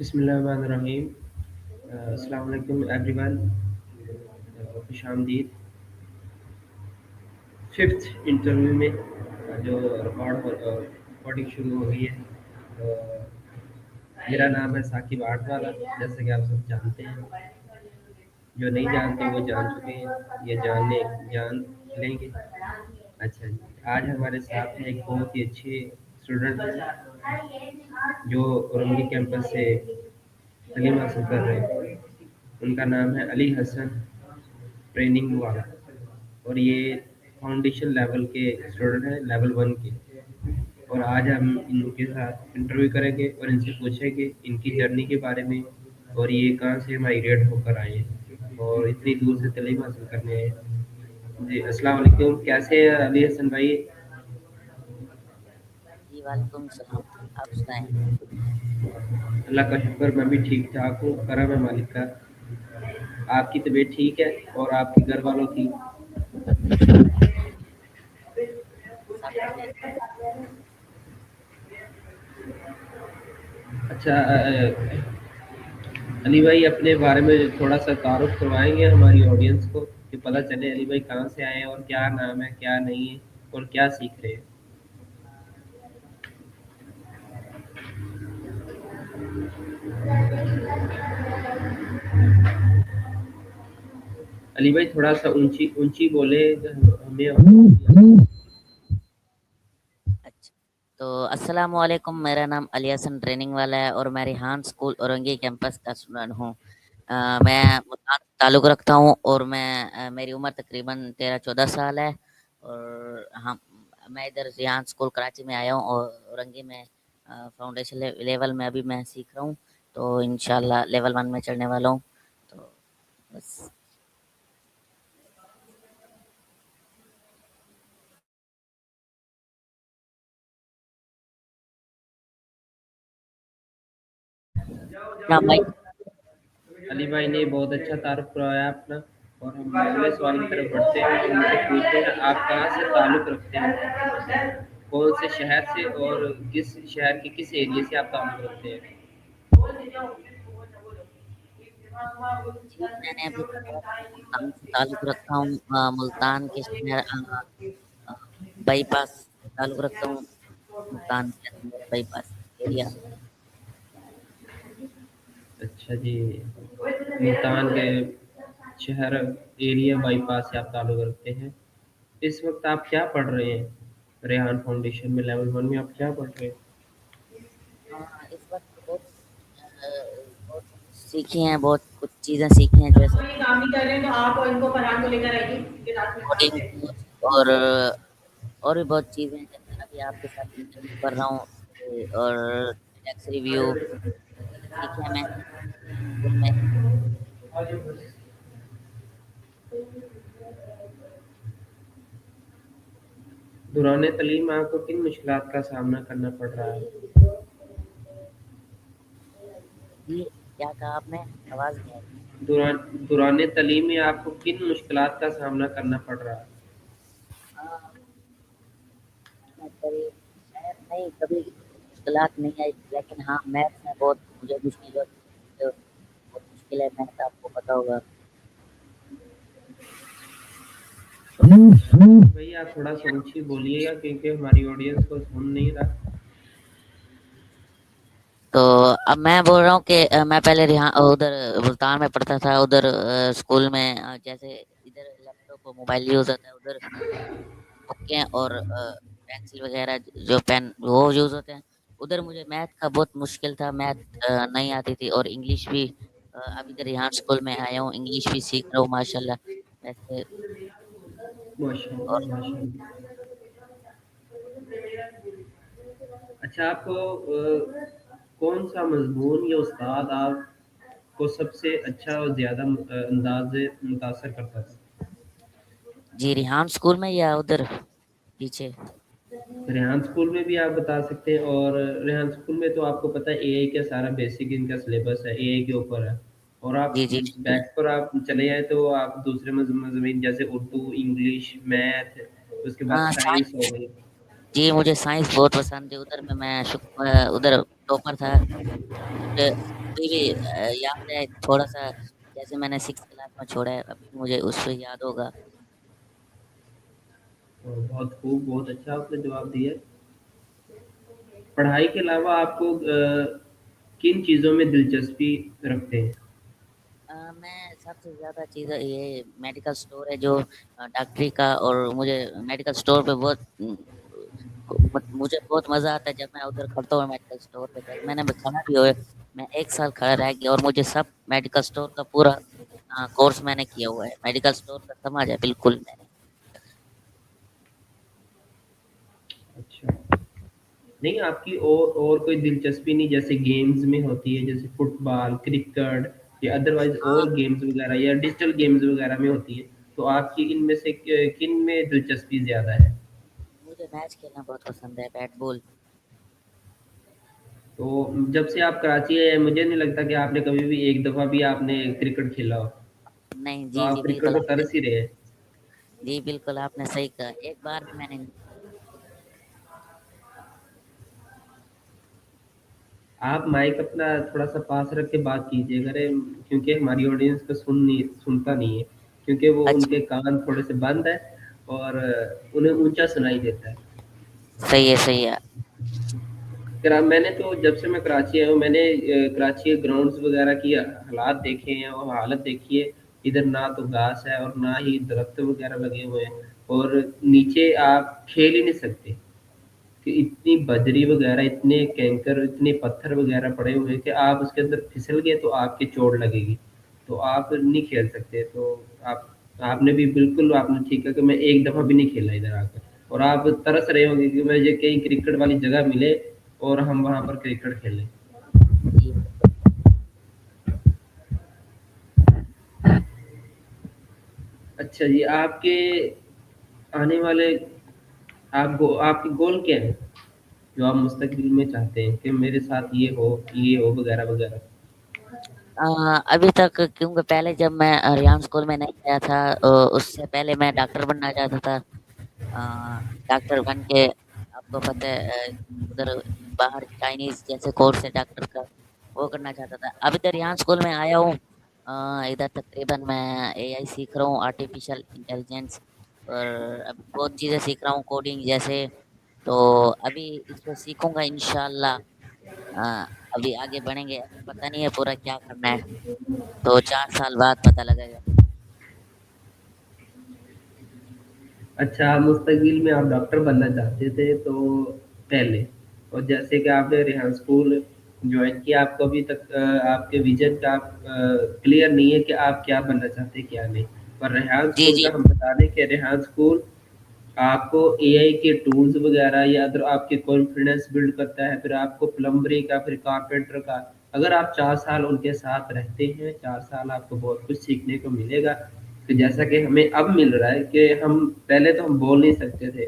बिस्मिल्लाहिर्रहमानिर्रहीम। अस्सलाम वालेकुम एवरीवन। खुश आमदीद फिफ्थ इंटरव्यू में जो रिकॉर्डिंग शुरू हो गई है। मेरा नाम है साकिब आठवाला, जैसे कि आप सब जानते हैं। जो नहीं जानते वो जान चुके हैं, ये जान लेंगे। अच्छा जी, आज हमारे साथ में एक बहुत ही अच्छे स्टूडेंट हैं जो औरंगी कैंपस से तालीम हासिल कर रहे हैं। उनका नाम है अली हसन ट्रेनिंग वाला, और ये फाउंडेशन लेवल के स्टूडेंट हैं, लेवल 1 के। और आज हम इनके साथ इंटरव्यू करेंगे और इनसे पूछेंगे इनकी जर्नी के बारे में, और ये कहाँ से माइग्रेट होकर आए हैं और इतनी दूर से तालीम हासिल करने आए हैं। जी अस्सलाम वालेकुम, कैसे हैं अली हसन भाई? जी वालेकुम सलाम। आप सुनाएं। अल्लाह का शुक्र, मैं भी ठीक ठाक हूँ, करम है मालिक का। आपकी तबीयत ठीक है और आपके घर वालों की? सब खैरियत। अच्छा, अली भाई अपने बारे में थोड़ा सा तारुफ करवाएंगे हमारी ऑडियंस को, कि पता चले अली भाई कहाँ से आए हैं और क्या नाम है, क्या नहीं है, और क्या सीख रहे हैं। अली भाई थोड़ा सा ऊंची ऊंची बोले, हमें। अच्छा, तो अस्सलाम वालेकुम। मेरा नाम अली हसन ट्रेनिंग वाला है और मैं रिहान स्कूल औरंगी कैंपस का स्टूडेंट हूँ। मैं मुल्तान से ताल्लुक़ रखता हूँ और मेरी उम्र तकरीबन 13-14 साल है। और हम मैं इधर रिहान स्कूल कराची में आया हूँ और औरंगी में फाउंडेशन लेवल में अभी मैं सीख रहा हूँ। तो इंशाल्लाह लेवल 1 में चढ़ने वाला हूँ। तो बस। ना भाई। अली भाई ने बहुत अच्छा तारुफ करवाया अपना, और हम अगले सवाल की तरफ बढ़ते हैं और उनसे पूछते हैं आप कहाँ से ताल्लुक़ रखते हैं, कौन से शहर से, और किस शहर के किस एरिया से आप ताल्लुक़ रखते हैं। जी, मैंने अभी मुल्तान से ताल्लुक़ रखता हूँ। मुल्तान के शहर अ, बाईपास से ताल्लुक़ रखता हूँ। मुल्तान के अंदर बाईपास एरिया। अच्छा जी, मुल्तान के शहर एरिया बाईपास से आप ताल्लुक़ रखते हैं। इस वक्त आप क्या पढ़ रहे हैं? रेहान फाउंडेशन में लेवल 1 में आप क्या पढ़ रहे हैं? इस वक्त बहुत सीखी हैं, बहुत कुछ चीज़ें सीखी हैं, जैसे ये काम ही कर रहे हैं तो आप और इनको फरहान को लेकर आइए, ये रात में कोडिंग खाते हैं। और भी बहुत चीज़ें हैं, जैसे अभी आपके साथ इंटरव्यू कर रहा हूँ। और टैक्स रिव्यू सीखे हैं मैंने स्कूल में। दौरान तालीम आपको किन मुश्किलात का सामना करना पड़ रहा है? जी, क्या कहा आपने? आवाज़ नहीं आई। दौरान दौरान तालीम में आपको किन मुश्किलात का सामना करना पड़ रहा है? मैं कभी शायद नहीं, कभी मुश्किलात नहीं आई, लेकिन हाँ मैथ्स में बहुत मुझे मुश्किल होती है। जो बहुत मुश्किल है मैथ, आपको पता होगा। भैया आप थोड़ा सा ऊंची बोलिएगा, क्योंकि हमारी ऑडियंस को सुन नहीं रहा। तो अब मैं बोल रहा हूँ कि मैं पहले उधर मुल्तान में पढ़ता था। उधर स्कूल में जैसे इधर लैपटॉप और मोबाइल यूज होता है, उधर बुकें और पेंसिल वगैरह जो पेन वो यूज होते हैं। उधर मुझे मैथ का बहुत मुश्किल था। मैथ नहीं आती थी, और इंग्लिश भी अब इधर यहाँ स्कूल में आया हूँ, इंग्लिश भी सीख रहा हूँ माशाल्लाह। वैसे और माशाल्लाह माशाल्लाह। अच्छा, आपको कौन सा मजमून या उस्ताद आपको सबसे अच्छा और ज़्यादा अंदाज से मुतासर करता था? जी, रिहान स्कूल में या उधर पीछे? रेहान स्कूल में भी आप बता सकते हैं, और रेहान स्कूल में तो आपको पता है एआई का सारा बेसिक इनका सिलेबस है, एआई के ऊपर है। और आप जी जी जी। बैक पर आप चले जाएँ तो आप दूसरे मज़ामीन जैसे उर्दू, इंग्लिश, मैथ, उसके बाद हाँ, साइंस हो गई। जी, मुझे साइंस बहुत पसंद है। उधर में मैं उधर टॉपर था। मुझे अभी भी याद है थोड़ा-सा जैसे मैंने 6th क्लास में छोड़ा है, अभी मुझे उस पे याद होगा। बहुत खूब, बहुत अच्छा आपने जवाब दिया। पढ़ाई के अलावा आपको किन चीज़ों में दिलचस्पी रखते हैं? मैं सबसे ज़्यादा चीज़ ये मेडिकल स्टोर है जो डॉक्टरी का और मुझे मेडिकल स्टोर पे बहुत मुझे बहुत मज़ा आता है जब मैं उधर खड़ता हूँ मेडिकल स्टोर पे जब मैंने खड़ा भी हुआ मैं 1 साल खड़ा रह गया और मुझे सब मेडिकल स्टोर का पूरा कोर्स मैंने किया हुआ है। मेडिकल स्टोर का समझ है बिल्कुल मैंने। अच्छा। नहीं आपकी और कोई दिलचस्पी नहीं जैसे गेम्स में होती है जैसे फुटबॉल, क्रिकेट या अदरवाइज़ हाँ, और गेम्स वगैरह या डिजिटल गेम्स वगैरह में होती है। तो आपकी इनमें से किन में दिलचस्पी ज़्यादा है? मुझे मैच खेलना बहुत पसंद है, बैट बॉल। तो जब से आप कराची आए हैं मुझे नहीं लगता कि आपने कभी भी एक दफ़ा भी आपने क्रिकेट खेला हो। नहीं, तो जी, आप जी, क्रिकेट बिल्कुल को आपने तरस ही रहे हैं। जी, बिल्कुल आपने सही कहा। एक बार भी मैंने नहीं आप माइक अपना थोड़ा-सा पास रख के बात कीजिए करें क्योंकि हमारी ऑडियंस को सुनता नहीं है। क्योंकि वो अच्छा, उनके कान थोड़े से बंद है और उन्हें ऊँचा सुनाई देता है। सही है, सही है। मैंने तो जब से मैं कराची आया हूँ मैंने कराची के ग्राउंड्स वगैरह की हालात देखे हैं और हालत देखी है। इधर ना तो घास है और ना ही दरख्त वगैरह लगे हुए हैं और नीचे आप खेल ही नहीं सकते। कि इतनी बजरी वगैरह, इतने कंकर, इतने पत्थर वगैरह पड़े हुए हैं कि आप उसके अंदर फिसल गए तो आपकी चोट लगेगी। तो आप नहीं खेल सकते। तो आप आपने भी बिल्कुल आपने ठीक है कि मैं एक दफ़ा भी नहीं खेला इधर आकर। और आप तरस रहे होंगे कि मुझे कहीं क्रिकेट वाली जगह मिले और हम वहाँ पर क्रिकेट खेलें। जी, बिल्कुल। अच्छा जी, आपके आने वाले आपके गोल क्या हैं? जो आप मुस्तकबिल में चाहते हैं कि मेरे साथ ये हो वगैरह वगैरह? अ, अभी तक क्योंकि पहले जब मैं रियान स्कूल में नहीं गया था उससे पहले मैं डॉक्टर बनना चाहता था। डॉक्टर बन के आपको पता है उधर बाहर चाइनीज़ जैसे कोर्स है डॉक्टर का, वो करना चाहता था। अभी तो रियान स्कूल में आया हूँ। इधर तकरीबन मैं एआई सीख रहा हूँ, आर्टिफिशियल इंटेलिजेंस और अभी बहुत चीज़ें सीख रहा हूँ कोडिंग जैसे, तो अभी इसको सीखूँगा इंशाअल्लाह। अ, अभी आगे बढ़ेंगे, अभी पता नहीं है पूरा क्या करना है, तो 4 साल बाद पता लगेगा। अच्छा, आप मुस्तक़बिल में आप डॉक्टर बनना चाहते थे तो पहले और जैसे कि आपने रेहान स्कूल जॉइन किया आपको अभी तक आपके विज़न का क्लियर नहीं है कि आप क्या बनना चाहते हैं, क्या नहीं। पर रेहान जी, स्कूल जी। का हम बता दें कि रेहान स्कूल आपको एआई के टूल्स वगैरह या अदर आपके कॉन्फिडेंस बिल्ड करता है, फिर आपको प्लम्बरी का, फिर कारपेंटर का अगर आप 4 साल उनके साथ रहते हैं, 4 साल आपको बहुत कुछ सीखने को मिलेगा। तो जैसा कि हमें अब मिल रहा है कि हम पहले तो हम बोल नहीं सकते थे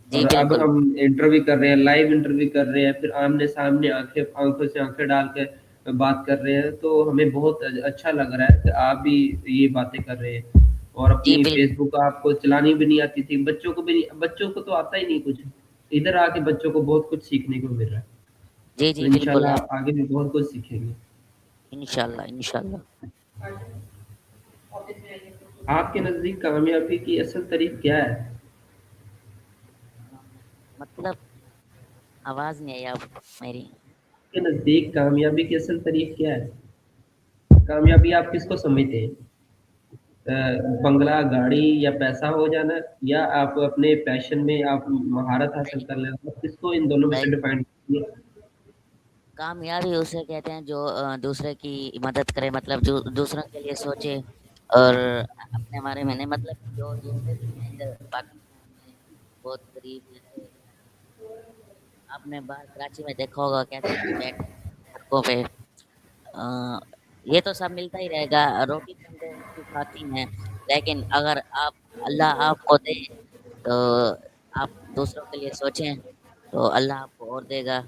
जी, और अब बिल्कुल। हम इंटरव्यू कर रहे हैं, लाइव इंटरव्यू कर रहे हैं, फिर आमने-सामने आँखों से आँखें डाल के बात कर रहे हैं, तो हमें बहुत अच्छा लग रहा है कि आप भी ये बातें कर रहे हैं और जी, अपनी बिल्कुल। फ़ेसबुक आपको चलानी भी नहीं आती थी, बच्चों को तो आता ही नहीं कुछ। इधर आके बच्चों को बहुत कुछ सीखने को मिल रहा है। जी, तो जी, बिल्कुल इंशाल्लाह आप आप आगे भी बहुत कुछ सीखेंगे। इंशाल्लाह, इंशाल्लाह। आपके नज़दीक कामयाबी की असल तारीफ़ क्या है? अ, मतलब आवाज़ नहीं आई आप मेरी। आपके नज़दीक कामयाबी की असल तारीफ़ क्या है? कामयाबी आप किसको समझते हैं? बंगला, गाड़ी या पैसा हो जाना या आप अपने पैशन में आप महारत हासिल नहीं, कर लेना, आप किसको इन दोनों में से नहीं, डिफाइन करेंगे? कामयाबी उसे कहते हैं जो दूसरे की मदद करे मतलब जो दूसरों के लिए सोचे और अपने बारे में नहीं मतलब जो दूसरे भी हैं इधर पाकिस्तान में बहुत गरीब जैसे आपने बाहर कराची में देखा होगा कैसे बैठे हैं सड़कों पे। अ, ये तो सब मिलता ही रहेगा, रोटी टंडे उनकी खाती हैं, लेकिन अगर आप अल्लाह आपको दे तो आप दूसरों के लिए सोचें, तो अल्लाह आपको और देगा।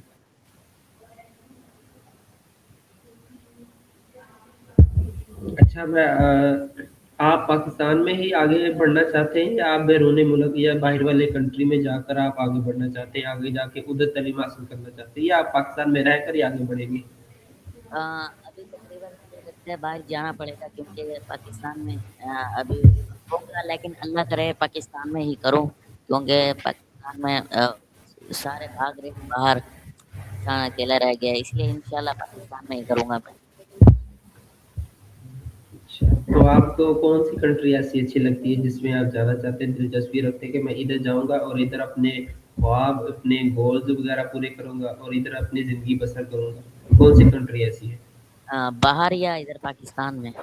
अच्छा आप पाकिस्तान में ही आगे बढ़ना चाहते हैं या आप बैरून मुल्क या बाहर वाले कंट्री में जाकर आप आगे बढ़ना चाहते हैं, आगे जाके उधर तालीम हासिल करना चाहते हैं या आप पाकिस्तान में रहकर ही आगे बढ़ेंगे? अभी तकरीबन मुझे लगता है बाहर जाना पड़ेगा क्योंकि पाकिस्तान में अभी होगा, लेकिन अल्लाह करे पाकिस्तान में ही करूँ क्योंकि पाकिस्तान में सारे भाग रहे हैं बाहर, पाकिस्तान अकेला रह गया है, इसलिए इंशाल्लाह पाकिस्तान में ही करूँगा मैं। अच्छा, तो आपको कौन सी कंट्री ऐसी अच्छी लगती है जिसमें आप जाना चाहते हैं, दिलचस्पी रखते हैं कि मैं इधर जाऊँगा और इधर अपने ख्वाब, अपने गोल्स वगैरह पूरे करूँगा और इधर अपनी ज़िंदगी बसर करूँगा? कौन सी कंट्री ऐसी है? बाहर या इधर पाकिस्तान में?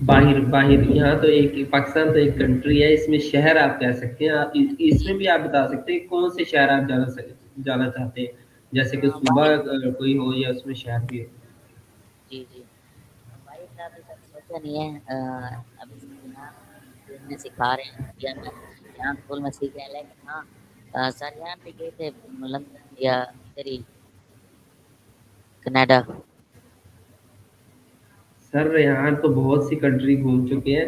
बाहिर बाहिर यहाँ तो एक पाकिस्तान तो एक कंट्री है, इसमें शहर आप कह सकते हैं। आप जी, इसमें भी आप बता सकते हैं कौन से शहर आप जाना चाहते हैं, जैसे कि बाहर। सुबह कोई हो या उसमें शहर भी हो। जी, जी। बाहर का अभी तक सोचा नहीं है। अभी यहाँ स्कूल में सिखा रहे हैं या मैं यहाँ स्कूल में सीख रहे हैं, लेकिन हाँ, सर यहाँ भी गए थे लंदन या इधर ही कनाडा। सर रेहान तो बहुत सी कंट्री घूम चुके हैं।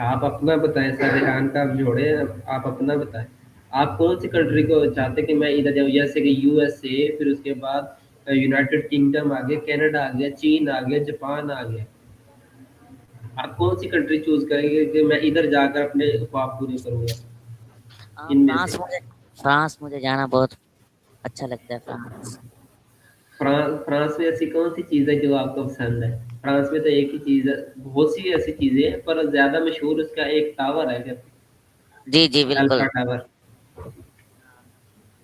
आप अपना बताएं सर, रेहान का आप जोड़े, आप अपना बताएं। आप कौन सी कंट्री को चाहते हैं कि मैं इधर जाऊँ, जैसे कि यूएसए, फिर उसके बाद यूनाइटेड किंगडम आ गया, कनाडा आ गया, चीन आ गया, जापान आ गया। आप कौन सी कंट्री चूज करेंगे कि मैं इधर जाकर अपने ख्वाब पूरे करूंगा इनमें से? फ्रांस मुझे जाना बहुत अच्छा लगता है, फ्रांस। फ्रांस में ऐसी कौन सी चीज़ है जो आपको पसंद है? फ्रांस में तो एक ही चीज़ है, बहुत सी ऐसी चीज़ें हैं पर ज़्यादा मशहूर उसका एक टावर है, जी, जी, बिल्कुल। Alpha tower.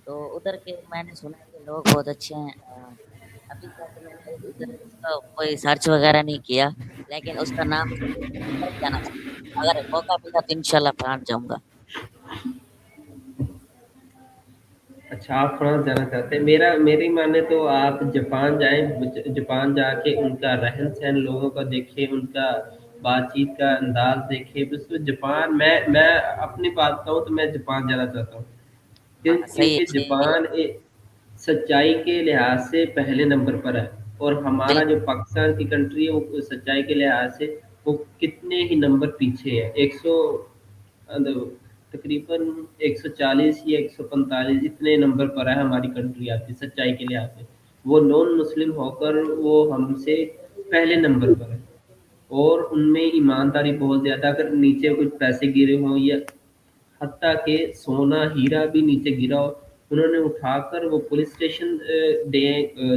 तो उधर के मैंने सुना है कि लोग बहुत अच्छे हैं। अभी तक मैंने उधर उसका कोई सर्च वगैरह नहीं किया, लेकिन उसका नाम सुन के मैं फ्रांस जाना चाहता हूँ। अगर मौका मिला तो इंशाल्लाह फ्रांस जाऊँगा। अच्छा, आप फ्रांस जाना चाहते हैं। मेरी माने तो आप जापान जाएं, जापान जाके उनका रहन सहन लोगों का देखें, उनका बातचीत का अंदाज देखें। बस वो जापान, मैं अपनी बात कहूँ तो मैं जापान जाना चाहता हूँ। हाँ, सही है, क्योंकि सही है। जापान सच्चाई के लिहाज से पहले नंबर पर है, और हमारा बिल्कुल। जो पाकिस्तान की कंट्री है वो सच्चाई के लिहाज से वो कितने ही नंबर पीछे है। 100 तकरीबन 140 या 145 इतने नंबर पर है हमारी कंट्री आती सच्चाई के लिहाज से। वो नॉन मुस्लिम होकर वो हमसे पहले नंबर पर है, और उनमें ईमानदारी बहुत ज़्यादा। अगर नीचे कुछ पैसे गिरे हों या हत्ता के सोना हीरा भी नीचे गिरा हो, उन्होंने उठाकर वो पुलिस स्टेशन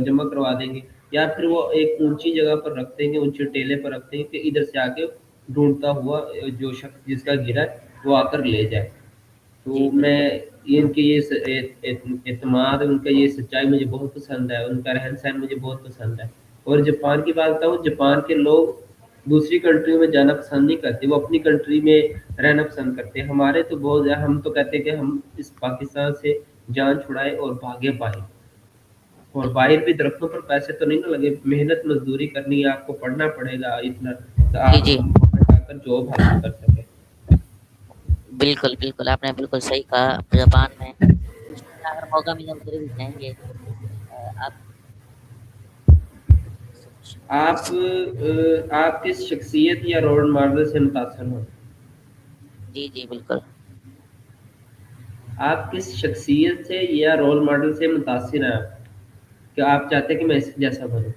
जमा करवा देंगे, या फिर वो एक ऊंची जगह पर रख देंगे, ऊंचे टेले पर रख देंगे कि इधर से आके ढूंढता हुआ जो शख्स जिसका गिरा है वो आकर ले जाए। जी, तो मैं बिल्कुल। इनकी ये एतमाद, उनका ये सच्चाई मुझे बहुत पसंद है, उनका रहन सहन मुझे बहुत पसंद है। और जापान की बात बताऊँ, जापान के लोग दूसरी कंट्रियों में जाना पसंद नहीं करते, वो अपनी कंट्री में रहना पसंद करते हैं। हमारे तो बहुत ज़्यादा, हम तो कहते हैं कि हम इस पाकिस्तान से जान छुड़ाए और भागे पाए। और बिल्कुल। बाहर भी दरख्तों पर पैसे तो नहीं ना लगे, मेहनत मजदूरी करनी है, आपको पढ़ना पड़ेगा इतना, तो जी, आप जी। वहाँ जाकर जॉब हासिल कर सकें। बिल्कुल, बिल्कुल, आपने बिल्कुल सही कहा। जापान में इंशाल्लाह अगर मौका मिला उधर भी जाएँगे। आप आप किस शख्सियत या रोल मॉडल से मुतासर हो? जी, जी, बिल्कुल। आप किस शख्सियत से या रोल मॉडल से मुतासिर हैं आप? कि आप चाहते हैं कि मैं इसके जैसा बनूँ?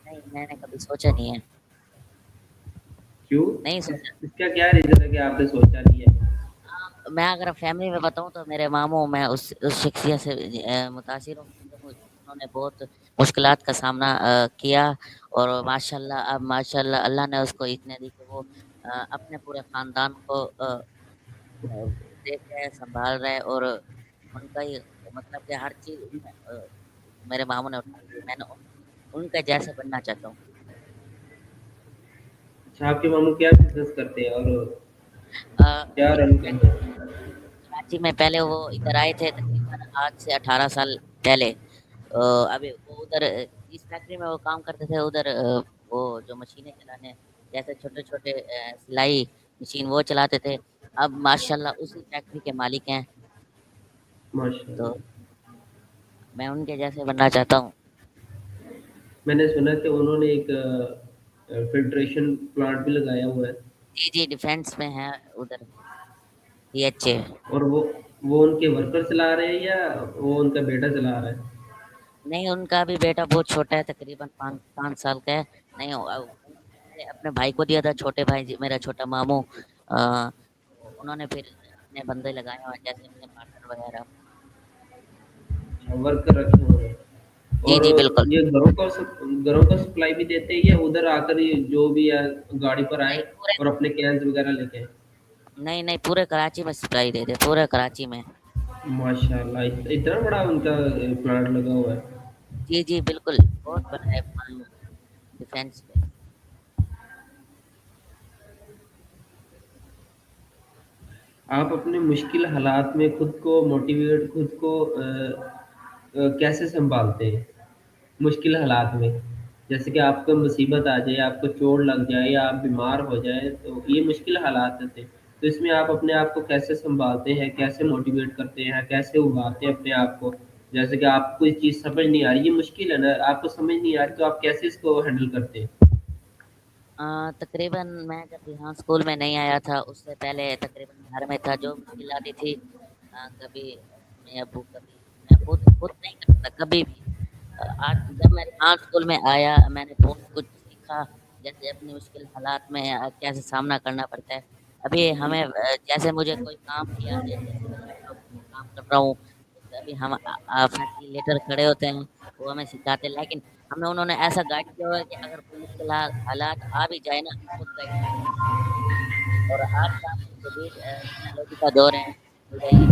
नहीं, मैंने कभी सोचा नहीं है। क्यों? नहीं सोचा। इसका क्या रीज़न है कि आपने सोचा नहीं है? मैं अगर फैमिली में बताऊँ तो मेरे मामू, मैं उस शख्सियत से मुतासिर हूँ क्योंकि उन्होंने बहुत मुश्किलात का सामना किया, और माशाल्लाह अब माशाल्लाह अल्लाह ने उसको इतने दी कि वो अपने पूरे ख़ानदान को देख रहे हैं, सँभाल रहे हैं, और उनका ही मतलब कि हर चीज़ मेरे मामू ने उठाई है। मैंने उनके जैसे बनना चाहता हूँ। अच्छा, आपके मामू क्या बिज़नेस करते हैं और क्या अभी रन करते हैं? कराची में पहले वो इधर आए थे तकरीबन आज से 18 साल पहले। अभी वो उधर जिस फैक्ट्री में वो काम करते थे उधर वो जो मशीनें चलाने, जैसे छोटे-छोटे सिलाई मशीन वो चलाते थे। अब माशाल्लाह उसी फैक्ट्री के मालिक हैं, तो माशाल्लाह। मैं उनके जैसे बनना चाहता हूँ। मैंने सुना कि उन्होंने एक फ़िल्ट्रेशन प्लांट भी लगाया हुआ है। जी, जी, डिफेंस में है उधर, डीएचए। और वो उनके वर्कर चला रहे हैं या वो उनका बेटा चला रहा है? नहीं, उनका भी बेटा बहुत छोटा है, तकरीबन 5 साल का है। नहीं, मैंने अपने भाई को दिया था, छोटे भाई मेरा छोटा मामू। उन्होंने फिर अपने बंदे लगाए हुए हैं, जैसे अपने पार्टनर वगैरह। वर्कर रखे हुए हैं। जी और जी बिल्कुल। ये घरों का सप्लाई भी देते हैं या उधर आकर ये जो भी है गाड़ी पर आए नहीं पूरे और अपने कैंस वगैरह लेके आए? नहीं नहीं, पूरे कराची में सप्लाई दे दे, पूरे कराची में। माशाल्लाह, इतना बड़ा उनका प्लांट लगा हुआ है। जी जी बिल्कुल, बहुत बड़ा है डिफेंस पे। आप अपने मुश्किल हालात में खुद को कैसे संभालते हैं मुश्किल हालात में? जैसे कि आपको मुसीबत आ जाए, आपको चोट लग जाए या आप बीमार हो जाए, तो ये मुश्किल हालात थे। तो इसमें आप अपने आप को कैसे संभालते हैं, कैसे मोटिवेट करते हैं, कैसे उभारते हैं अपने आप को? जैसे कि आपको कोई चीज़ समझ नहीं आ रही, ये मुश्किल है ना, आपको समझ नहीं आ रही, तो आप कैसे इसको हैंडल करते हैं? तकरीबन मैं जब यहाँ स्कूल में नहीं आया था, उससे पहले तकरीबन घर में था, जो मुश्किल आती थी कभी मैं अबू, कभी मैं खुद खुद नहीं करता कभी भी। आज जब मैं यहाँ स्कूल में आया, मैंने बहुत कुछ सीखा, जैसे अपनी मुश्किल हालात में कैसे सामना करना पड़ता है। अभी हमें जैसे मुझे कोई काम दिया है, जैसे मैं लैपटॉप में काम कर रहा हूँ, तो अभी हम फैसिलिटेटर खड़े होते हैं, वो हमें सिखाते हैं, लेकिन हमें उन्होंने ऐसा गाइड किया हुआ है कि अगर कोई मुश्किल हालात आ भी जाए ना, हम खुद गाइड कर सकते हैं। और आज का जदीद टेक्नोलॉजी का दौर है, मुझे ये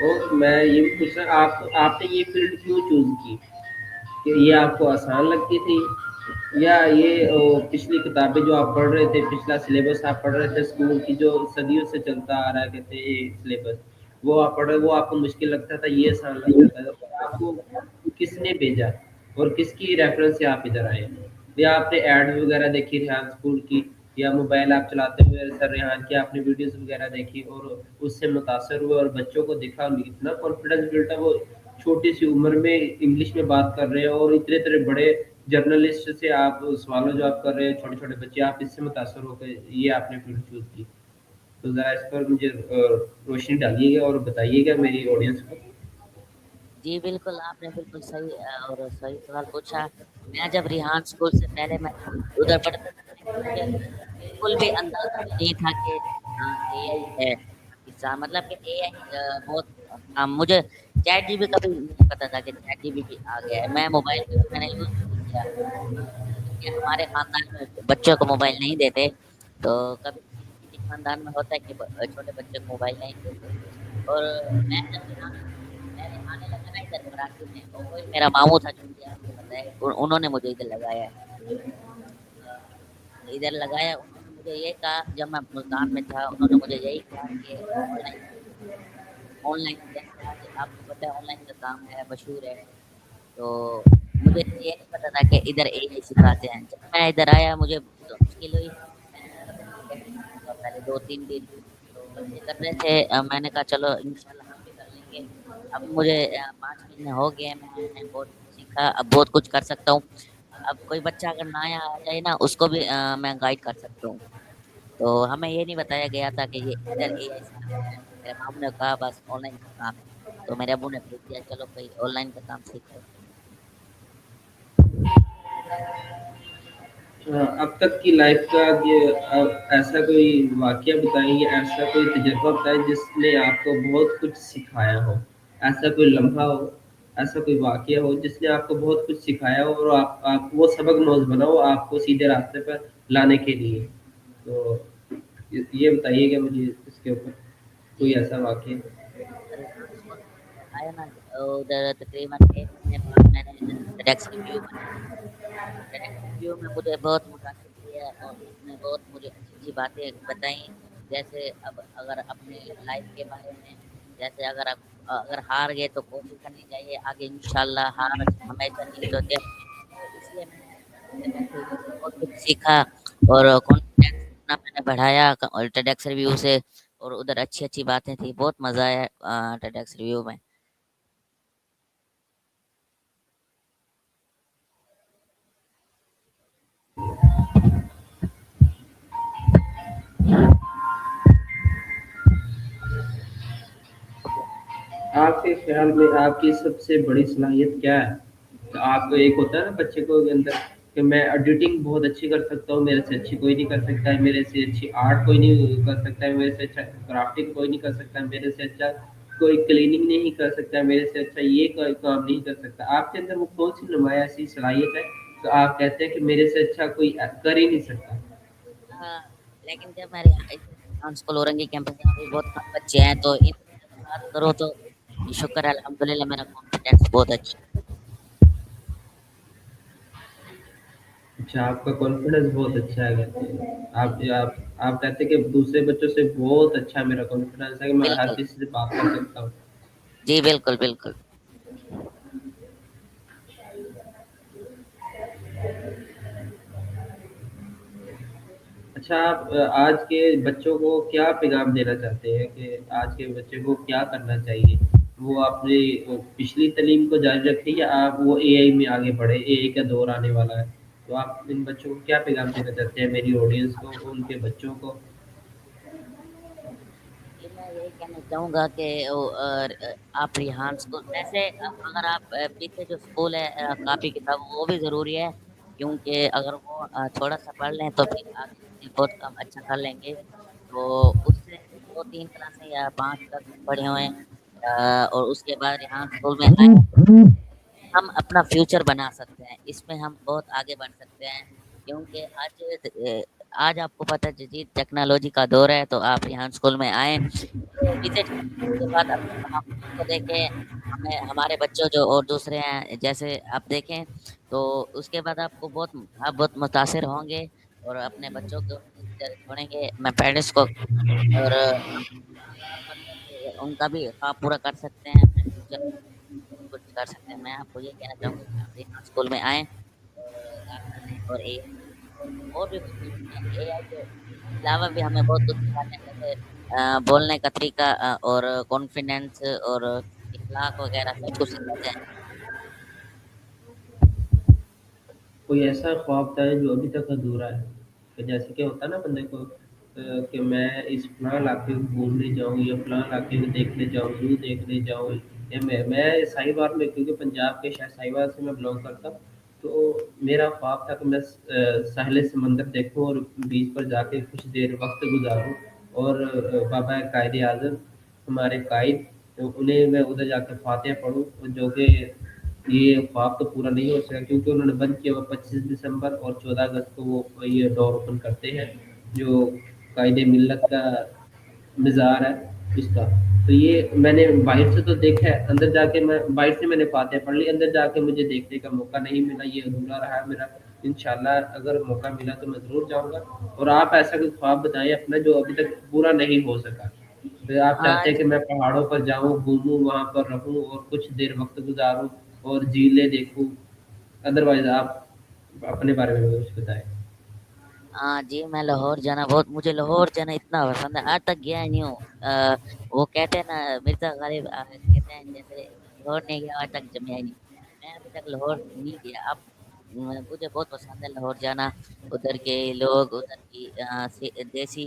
और मैं ये भी पूछ रहा, आप आपने ये फील्ड क्यों चूज की? कि ये आपको आसान लगती थी, या ये पिछली किताबें जो आप पढ़ रहे थे, पिछला सिलेबस आप पढ़ रहे थे स्कूल की, जो सदियों से चलता आ रहा है, कहते हैं ये सिलेबस, वो आप पढ़ रहे, वो आपको मुश्किल लगता था, ये आसान लगता था, तो आपको किसने भेजा और किसकी रेफरेंस से आप इधर आए? या आपने एड्स वगैरह देखी रेहान स्कूल की, या मोबाइल आप चलाते हुए सर रेहान की आपने वीडियोस वगैरह देखी और उससे मुतासर हुए और बच्चों को दिखा, इतना कॉन्फिडेंस बिल्टा, वो छोटी सी उम्र में इंग्लिश में बात कर रहे हैं और इतने इतने बड़े जर्नलिस्ट से आप सवालों जवाब कर रहे हैं, छोटे छोटे बच्चे, आप इससे मुतासर होकर ये आपने फील्ड चूज की। तो ज़रा इस पर मुझे रोशनी डालिएगा और बताइएगा मेरी ऑडियंस को। जी बिल्कुल, आपने बिल्कुल सही और सही सवाल पूछा। मैं जब रिहान स्कूल से पहले मैं उधर पढ़ता था, लेकिन मुझे बिल्कुल भी अंदाजा भी नहीं था कि एआई है। मतलब कि एआई बहुत मुझे चैट जीबी का भी नहीं पता था कि चैट जीबी भी आ गया है। मैं मोबाइल कभी मैंने यूज नहीं किया, क्योंकि हमारे खानदान में बच्चों को मोबाइल नहीं देते। तो कभी किसी किसी खानदान में होता है कि छोटे बच्चे को मोबाइल नहीं देते। और मैं जब मैंने आने लगा ना इधर कराची में, और वही मेरा मामू था जो मुझे आपको बताया, उन्होंने मुझे इधर लगाया है। इधर लगाया, उन्होंने मुझे ये कहा, जब मैं मुल्तान में था, उन्होंने मुझे यही कहा कि ऑनलाइन ऑनलाइन जैसे आज आपको पता है ऑनलाइन का काम है, मशहूर है। तो मुझे ये नहीं पता था कि इधर एआई सिखाते हैं। जब मैं इधर आया, मुझे बहुत मुश्किल हुई, मैंने पता नहीं कैसे सीखा, पहले 2-3 दिन तो बच्चे कर रहे थे, मैंने कहा चलो इंशाल्लाह हम भी कर लेंगे। अब मुझे 5 महीने हो गए, मैंने बहुत कुछ सीखा, अब बहुत कुछ कर सकता हूँ। अब कोई बच्चा अगर नया आ जाए ना, उसको भी मैं गाइड कर सकता हूँ। तो हमें ये नहीं बताया गया था कि ये इधर एआई सिखाते हैं। मेरे मामू ने कहा बस ऑनलाइन का काम है, तो मेरे अबू ने भेज दिया, चलो भाई ऑनलाइन का काम सीख लो। अब तक की लाइफ का ये ऐसा कोई वाकया बताएंगे, ऐसा कोई तजुर्बा बताएं जिसने आपको बहुत कुछ सिखाया हो, ऐसा कोई लम्हा हो, ऐसा कोई वाकया हो जिसने आपको बहुत कुछ सिखाया हो और आप वो सबक नोज बना हो आपको सीधे रास्ते पर लाने के लिए। तो ये बताइएगा मुझे इसके ऊपर कोई जी ऐसा वाकया। रिहान स्कूल में जब मैं आया ना, उधर तकरीबन 1 महीने बाद मैंने TEDx रिव्यू बनाया। TEDx रिव्यू में मुझे बहुत मुतासिर किया, और उसने बहुत मुझे अच्छी अच्छी बातें बताई। जैसे अब अगर अपने लाइफ के बारे में, जैसे अगर हार गए तो कोशिश करनी चाहिए, आगे इंशाल्लाह हार हमेशा जीत होती है। तो इसलिए मैंने TEDx रिव्यू से बहुत कुछ सीखा, और कॉन्फिडेंस अपना मैंने बढ़ाया TEDx रिव्यू से। और उधर अच्छी अच्छी बातें थी, बहुत मजा आया TEDx रिव्यू में। आपके ख्याल में आपकी सबसे बड़ी सलाहियत क्या है? तो आपको एक होता है ना बच्चे को के अंदर कि मैं एडिटिंग बहुत अच्छी कर सकता हूँ, मेरे से अच्छी कोई नहीं कर सकता है, मेरे से अच्छी आर्ट कोई नहीं कर सकता है, मेरे से अच्छा क्राफ्टिंग कोई नहीं कर सकता है, मेरे से अच्छा कोई क्लीनिंग नहीं कर सकता है, मेरे से अच्छा ये कोई काम नहीं कर सकता। आपके अंदर वो कौन-सी नुमायाँ ऐसी सलाहियत है, तो आप कहते हैं कि मेरे से अच्छा कोई कर ही नहीं सकता? हाँ, लेकिन जब मेरे यहाँ इधर खान स्कूल औरंगी कैंपस में अभी बहुत कम बच्चे हैं, तो इनसे जब बात करो तो शुक्र है अल्हम्दुलिल्लाह मेरा कॉन्फिडेंस बहुत अच्छा अच्छा, आपका कॉन्फिडेंस बहुत अच्छा है कहते हैं। आप कहते हैं कि दूसरे बच्चों से बहुत अच्छा मेरा कॉन्फिडेंस है कि मैं हर बिल्कुल। किसी से बात कर सकता हूँ। जी, बिल्कुल, बिल्कुल। अच्छा, आप आज के बच्चों को क्या पैगाम देना चाहते हैं कि आज के बच्चे को क्या करना चाहिए? वो अपनी पिछली तालीम को जारी रखें या आप वो एआई में आगे बढ़े? एआई का दौर आने वाला है। तो आप इन बच्चों को क्या पैगाम देना चाहते हैं, मेरी ऑडियंस को, उनके बच्चों को? जी, मैं यही कहना चाहूँगा कि आप रिहान स्कूल वैसे अगर आप पीछे जो स्कूल है कॉपी किताब वो भी ज़रूरी है, क्योंकि अगर वो थोड़ा-सा पढ़ लें तो फिर आगे चल के बहुत काम अच्छा कर लेंगे। तो उससे 2-3 क्लासें या 5 तक पढ़े हों और उसके बाद रिहान स्कूल में आएँ, हम अपना फ्यूचर बना सकते हैं। इसमें हम बहुत आगे बढ़ सकते हैं, क्योंकि आज आपको पता है जदीद टेक्नोलॉजी का दौर है, तो आप यहाँ स्कूल में आएँ, तो विज़िट के बाद अपने माहौल को देखें, हमें हमारे बच्चों जो और दूसरे हैं, जैसे आप देखें, तो उसके बाद आप बहुत मुतासिर होंगे और अपने बच्चों को इस तरह छोड़ेंगे। मैं पेरेंट्स को और बराबर करके उनका भी ख्वाब पूरा कर सकते हैं, अपने फ्यूचर कुछ कर सकते हैं। मैं आपको ये कहना चाहूँगा कि आप यहाँ स्कूल में आएँ और बात करें और एआई और भी बहुत कुछ सीखें। एआई के अलावा भी हमें बहुत कुछ सिखाते हैं, जैसे बोलने का तरीका और कॉन्फिडेंस और इखलाक वगैरह सब कुछ सिखाते हैं। कोई ऐसा ख्वाब था जो अभी तक अधूरा है? कि जैसे कि होता है ना बंदे को कि मैं इस फलां इलाके को घूमने जाऊँ या फलां इलाके को देखने जाऊँ, ज़ू देखने जाऊँ, या मैं साहिवाल में, क्योंकि पंजाब के शहर साहिवाल से मैं बिलॉन्ग करता हूँ, तो मेरा ख्वाब था कि मैं साहिल समंदर देखूँ और बीच पर जाके कुछ देर वक़्त गुज़ारूँ और बाबा कायद-ए-आज़म हमारे कायद, तो उन्हें मैं उधर जाके फ़ातिहा पढ़ूँ, जो कि ये ख्वाब तो पूरा नहीं हो सका क्योंकि उन्होंने बंद किया हुआ 25 दिसंबर और 14 अगस्त को वो ये डोर ओपन करते हैं, जो कायदे मिल्लत का मज़ार है इसका। तो ये मैंने बाहर से तो देखा है, अंदर जाके मैं बाहर से मैंने फातिहा पढ़ ली, अंदर जाके मुझे देखने का मौका नहीं मिला, ये अधूरा रहा मेरा। इंशाल्लाह अगर मौका मिला तो मैं ज़रूर जाऊँगा। और आप ऐसा कोई ख्वाब बताएँ अपना जो अभी तक पूरा नहीं हो सका? तो आप हाँ चाहते हैं कि मैं पहाड़ों पर जाऊँ, घूमूँ, वहाँ पर रहूँ और कुछ देर वक़्त गुज़ारूँ और झीलें देखूँ। अदरवाइज़ आप अपने बारे में कुछ बताएँ। हाँ जी, मैं लाहौर जाना बहुत मुझे लाहौर जाना इतना पसंद है, आज तक गया ही नहीं हूँ। वो कहते हैं ना मिर्ज़ा गालिब कहते हैं जैसे लाहौर नहीं गया आज तक जमिया ही नहीं। मैं अभी तक लाहौर नहीं गया। अब मुझे बहुत पसंद है लाहौर जाना, उधर के लोग, उधर की देसी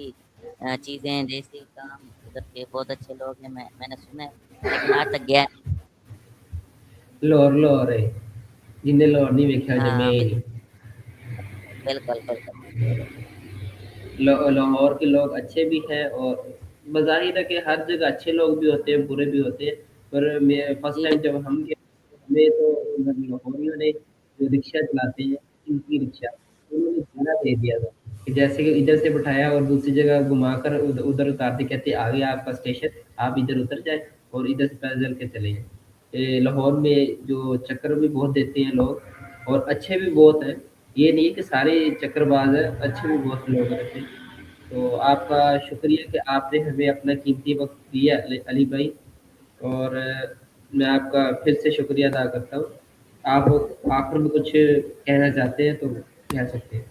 चीज़ें, देसी काम, उधर के बहुत अच्छे लोग हैं, मैंने सुना है, लेकिन आज तक गया नहीं। लाहौर लाहौर है, जिन्हें लाहौर नहीं वेख्या जम्मिया हाँ, ही नहीं। बिल्कुल, बिल्कुल। लाहौर के लोग अच्छे भी हैं और बज़ाहिर है कि हर जगह अच्छे लोग भी होते हैं, बुरे भी होते हैं। पर मैं फर्स्ट जी, टाइम जब हम गए, हमें तो उधर लाहौरियों ने जो रिक्शा चलाते हैं, इनकी रिक्शा, उन्होंने धीरा दे दिया था कि जैसे कि इधर से बिठाया और दूसरी जगह घुमाकर उधर उतार के कहते आ गया आपका स्टेशन, आप इधर उतर जाएँ और इधर से पैदल के चले जाएँ। लाहौर में जो चक्कर भी बहुत देते हैं लोग और अच्छे भी बहुत हैं। ये नहीं है कि सारे चक्करबाज़ हैं, अच्छे भी बहुत लोग रहते हैं। तो आपका शुक्रिया कि आपने हमें अपना कीमती वक़्त दिया अली भाई, और मैं आपका फिर से शुक्रिया अदा करता हूँ। आप आखिर में कुछ कहना चाहते हैं तो कह सकते हैं।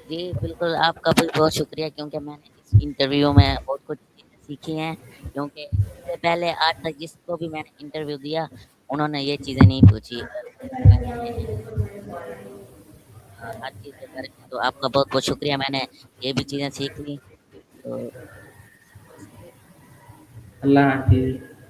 जी, बिल्कुल, आपका भी बहुत शुक्रिया, क्योंकि मैंने इस इंटरव्यू में बहुत कुछ चीज़ें सीखी हैं, क्योंकि इससे पहले आज तक जिसको भी मैंने इंटरव्यू दिया, उन्होंने ये चीज़ें नहीं पूछी कैसे हैं हर चीज़ के बारे में। तो आपका बहुत-बहुत शुक्रिया, मैंने ये भी चीज़ें सीख ली। तो बस यही अल्लाह हाफ़िज़।